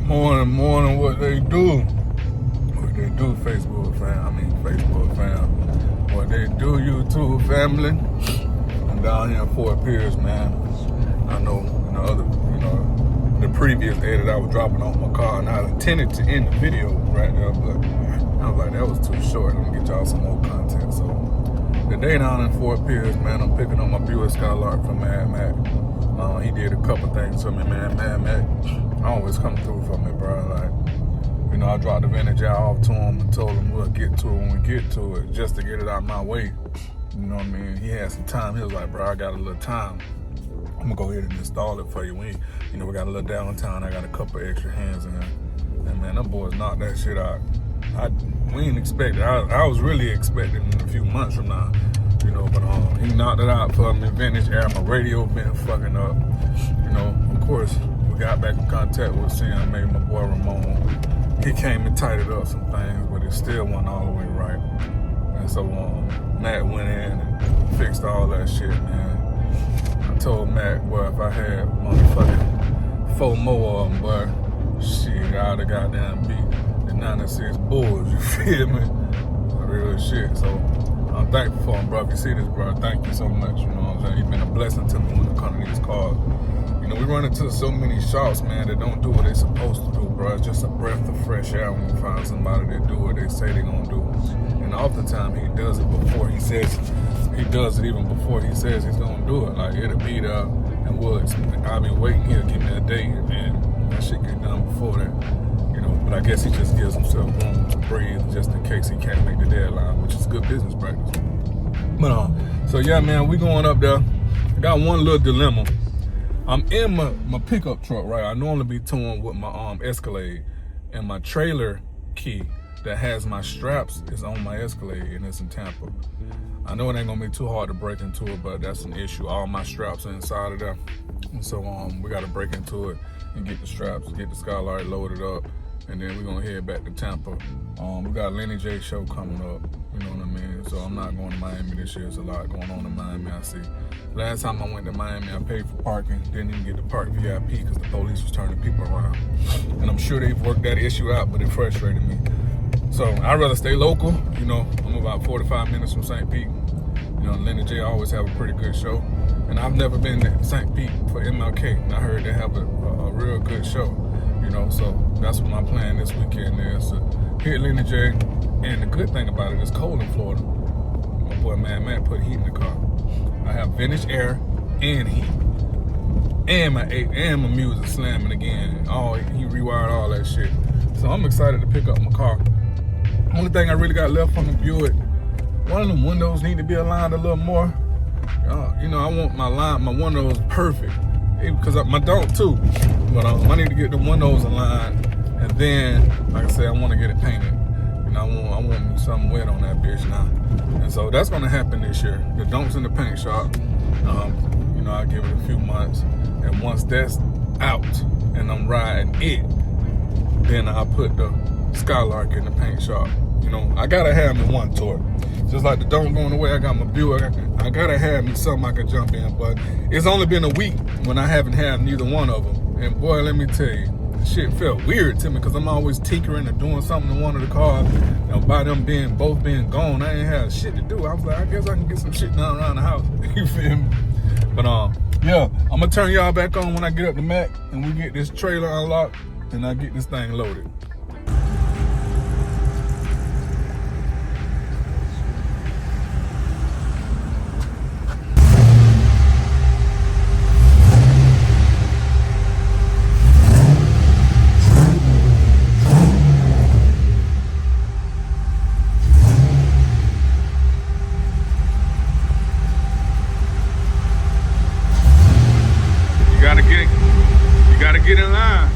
More than what they do. What they do, Facebook fam. What they do, YouTube family. I'm down here in Fort Pierce, man. I know, the previous edit I was dropping off my car, and I intended to end the video right there, but I was like, that was too short. Let me get y'all some more content. So today down in Fort Pierce, man, I'm picking up my Buick Skylark from Mad Mac. He did a couple things for me, man. Mad Mac always come through for me, bro. Like, I dropped the vintage out off to him and told him we'll get to it when we get to it, just to get it out of my way. You know what I mean? He had some time. He was like, bro, I got a little time. I'm gonna go ahead and install it for you. We got a little downtown. I got a couple extra hands in here. And man, them boys knocked that shit out. We ain't expect it. I was really expecting in a few months from now, but he knocked it out for me. Vintage air, my radio been fucking up. Of course, we got back in contact with Sam, made my boy Ramon. He came and tightened up some things, but it still wasn't all the way right. And so Matt went in and fixed all that shit, man. I told Matt, boy, if I had motherfucking 4 more of them, boy, shit, I'd have goddamn beat the 96 Bulls, you feel me? Real shit. So I'm thankful for him, bro. If you see this, bro, thank you so much. You know what I'm saying? He's been a blessing to me when it comes to these cars. We run into so many shops, man, that don't do what they're supposed to do, bro. It's just a breath of fresh air when you find somebody that do what they say they're gonna do. And oftentimes he does it before he says he does it, even before he says he's gonna do it. Like, it'll be there, and I'll be waiting. He'll give me a date, and that shit get done before that. But I guess he just gives himself room to breathe just in case he can't make the deadline, which is good business practice. But so yeah, man, we going up there. I got one little dilemma. I'm in my pickup truck, right? I normally be towing with my Escalade, and my trailer key that has my straps is on my Escalade, and it's in Tampa. I know it ain't gonna be too hard to break into it, but that's an issue. All my straps are inside of there, and so we gotta break into it and get the straps, get the Skylark loaded up, and then we're gonna head back to Tampa. We got a Lenny J show coming up, you know what I mean? So I'm not going to Miami this year. There's a lot going on in Miami, I see. Last time I went to Miami, I paid for parking, didn't even get to park VIP because the police was turning people around. And I'm sure they've worked that issue out, but it frustrated me. So I'd rather stay local. I'm about 45 minutes from St. Pete. Lenny J always have a pretty good show. And I've never been to St. Pete for MLK, and I heard they have a real good show. So that's what my plan this weekend is, to hit Lenny J. And the good thing about it, it's cold in Florida. My boy Mad Mac put heat in the car. I have vintage air and heat, and my music slamming again. He rewired all that shit. So I'm excited to pick up my car. Only thing I really got left from the Buick, one of them windows need to be aligned a little more. I want my windows perfect, because my dog too. But I need to get the windows aligned, and then, like I said, I want to get it painted. I want something wet on that bitch now. And so that's gonna happen this year. The donks in the paint shop, I'll give it a few months. And once that's out and I'm riding it, then I'll put the Skylark in the paint shop. I gotta have me one tour. Just like the donk going away, I got my Buick. I gotta have me something I can jump in. But it's only been a week when I haven't had neither one of them. And boy, let me tell you, shit felt weird to me because I'm always tinkering and doing something to one of the cars. By them both being gone, I ain't had shit to do. I was like, I guess I can get some shit done around the house. You feel me? But yeah, I'm gonna turn y'all back on when I get up to Mac and we get this trailer unlocked and I get this thing loaded. Get in line.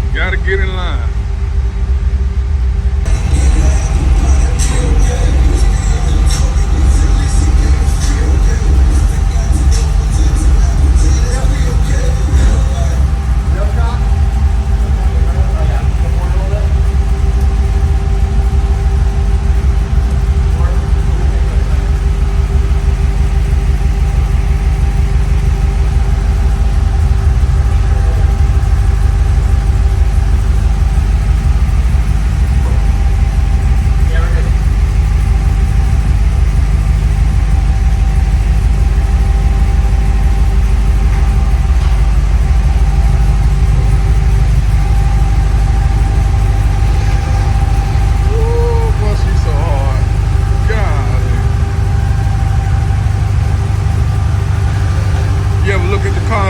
You gotta get in line.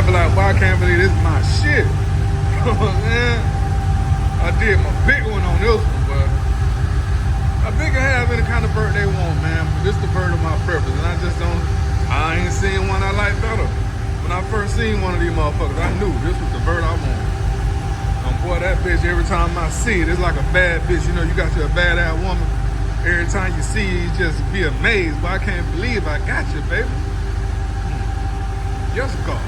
be like, well, I can't believe this is my shit. You know what I'm saying? I did my big one on this one, but I think I have any kind of bird they want, man. But this is the bird of my preference, and I ain't seen one I like better. When I first seen one of these motherfuckers, I knew this was the bird I wanted. Boy, that bitch, every time I see it, it's like a bad bitch. You know, you got your badass woman. Every time you see it, you just be amazed. But I can't believe I got you, baby. Yes, God.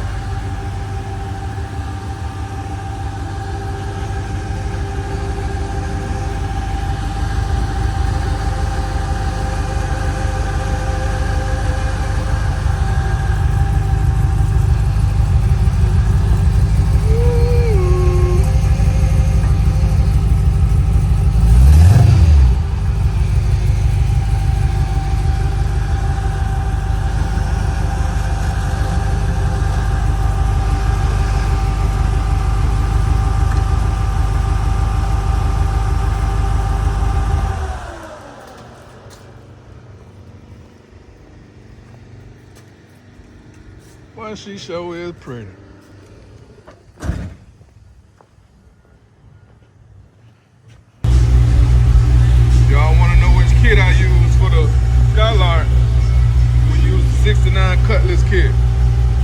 Well, she sure is pretty. Y'all want to know which kit I use for the Skylark? We use the 69 Cutlass kit.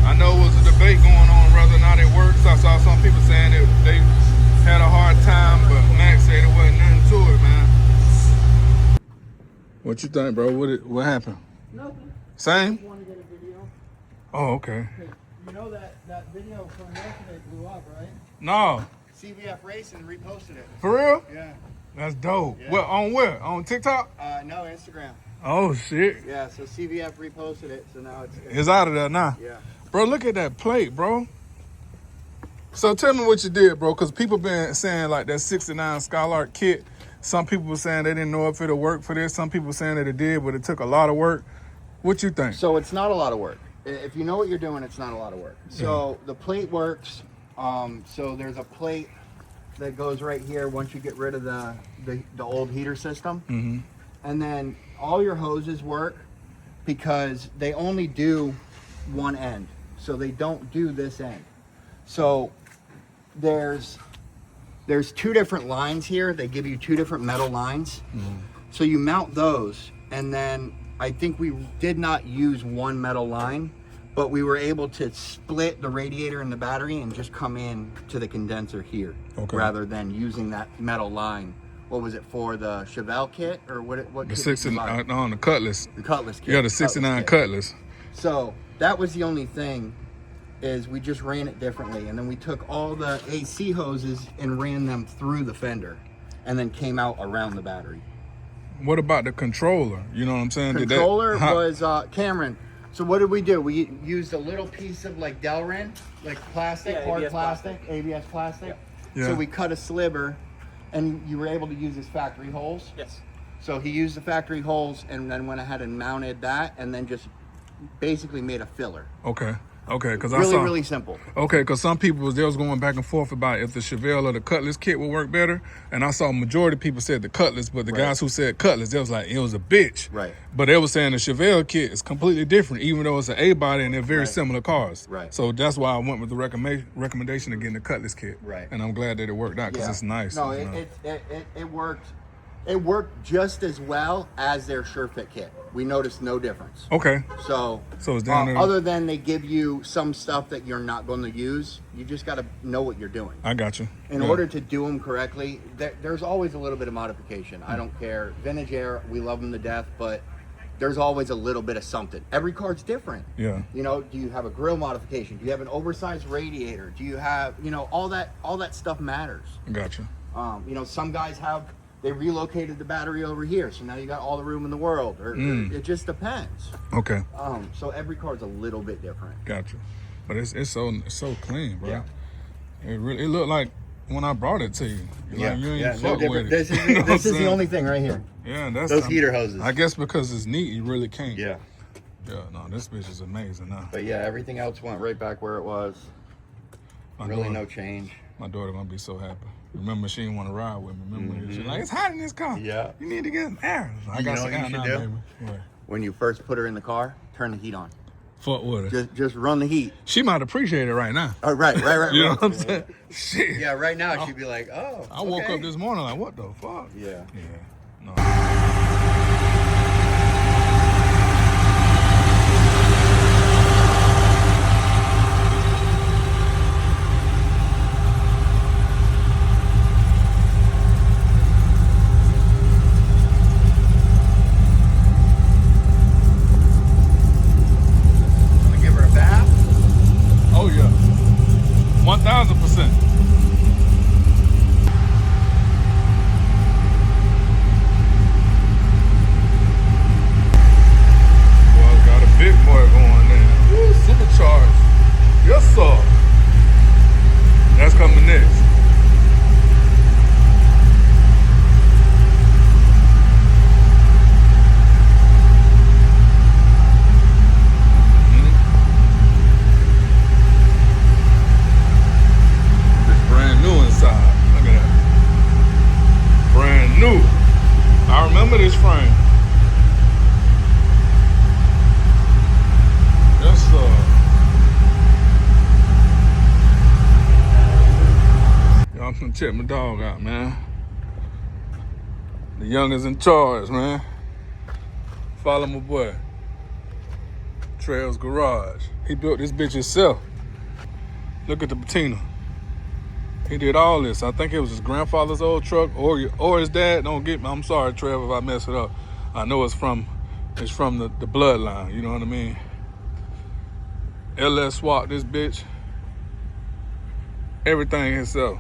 I know it was a debate going on whether or not it works. I saw some people saying that they had a hard time, but Max said it wasn't nothing to it, man. What you think, bro? What happened? Nothing. Same? Want to get a video. Oh, okay. You know that video from yesterday blew up, right? No. CVF Racing reposted it. For real? Yeah. That's dope. Yeah. Well, on where? On TikTok? No, Instagram. Oh, shit. Yeah, so CVF reposted it, so now It's out of there now. Yeah. Bro, look at that plate, bro. So tell me what you did, bro, because people been saying like that 69 Skylark kit. Some people were saying they didn't know if it'll work for this. Some people were saying that it did, but it took a lot of work. What you think? So it's not a lot of work. If you know what you're doing, it's not a lot of work. So the plate works. So there's a plate that goes right here once you get rid of the old heater system. Mm-hmm. And then all your hoses work because they only do one end. So they don't do this end. So there's two different lines here. They give you two different metal lines. Mm-hmm. So you mount those, and then I think we did not use one metal line, but we were able to split the radiator and the battery and just come in to the condenser here, rather than using that metal line. What was it for, the Chevelle kit, or what? The 69 on the Cutlass. The Cutlass kit. Yeah, the 69 Cutlass. So that was the only thing, is we just ran it differently, and then we took all the AC hoses and ran them through the fender, and then came out around the battery. What about the controller? You know what I'm saying? Controller was Cameron. So what did we do? We used a little piece of like Delrin, like plastic, hard ABS plastic, ABS plastic. Yeah. So we cut a sliver, and you were able to use his factory holes. Yes. So he used the factory holes and then went ahead and mounted that, and then just basically made a filler. Okay, because Really simple. Okay, because some people was going back and forth about if the Chevelle or the Cutlass kit would work better, and I saw majority of people said the Cutlass, but the guys who said Cutlass, they was like, it was a bitch. Right. But they were saying the Chevelle kit is completely different, even though it's an A-body and they're very similar cars. Right. So that's why I went with the recommendation of getting the Cutlass kit. Right. And I'm glad that it worked out because it's nice. No, you know. it worked. It worked just as well as their SureFit kit. We noticed no difference. Okay. So it's down there. Other than they give you some stuff that you're not going to use, you just got to know what you're doing. I got you. In order to do them correctly, there's always a little bit of modification. I don't care. Vintage Air, we love them to death, but there's always a little bit of something. Every car's different. Yeah. You know, do you have a grill modification? Do you have an oversized radiator? Do you have, all that stuff matters. I got you. Some guys they relocated the battery over here, so now you got all the room in the world. Or it just depends. Okay. So every car's a little bit different. Got you. But it's so clean, bro. Yeah. It looked like when I brought it to you. Like you ain't no fuck different. with it. This is the only thing right here. Yeah, that's Those heater hoses. I guess because it's neat, you really can't. Yeah. Yeah, no, this bitch is amazing now. But yeah, everything else went right back where it was. No change. My daughter gonna be so happy. Remember, she didn't want to ride with me. Remember, she's like, it's hot in this car. Yeah. You need to get some air. I got some air now, baby. What? When you first put her in the car, turn the heat on. Fuck with her. Just run the heat. She might appreciate it right now. Oh, right. You know what I'm saying? Shit. Yeah, right now she'd be like, oh. I woke up this morning like, what the fuck? Yeah. No. Give her a bath. Oh yeah, 1000%. Well, got a big boy going there. Woo, supercharged. Yes, sir. That's coming next. Brand new inside. Look at that. Brand new. I remember this frame. Yes, sir. Y'all can check my dog out, man. The youngest in charge, man. Follow my boy. Trails Garage. He built this bitch himself. Look at the patina. He did all this. I think it was his grandfather's old truck or his dad. Don't get me. I'm sorry, Trev, if I mess it up. I know it's from the bloodline. You know what I mean? LS swapped this bitch. Everything himself.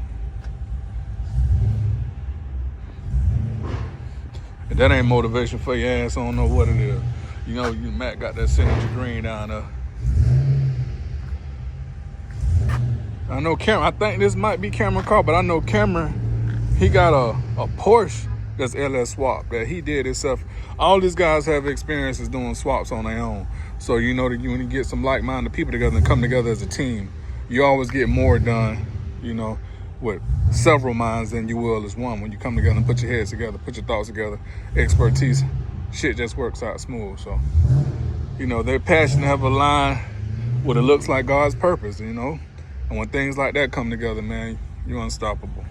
If that ain't motivation for your ass, I don't know what it is. You know, Matt got that signature green down there. I know Cameron, I think this might be Cameron car, but I know Cameron, he got a Porsche that's LS swap that he did himself. All these guys have experiences doing swaps on their own. So you know that when you get some like-minded people together and come together as a team, you always get more done, you know, with several minds than you will as one. When you come together and put your heads together, put your thoughts together, expertise, shit just works out smooth. So, you know, their passion have a line what it looks like God's purpose, you know. And when things like that come together, man, you're unstoppable.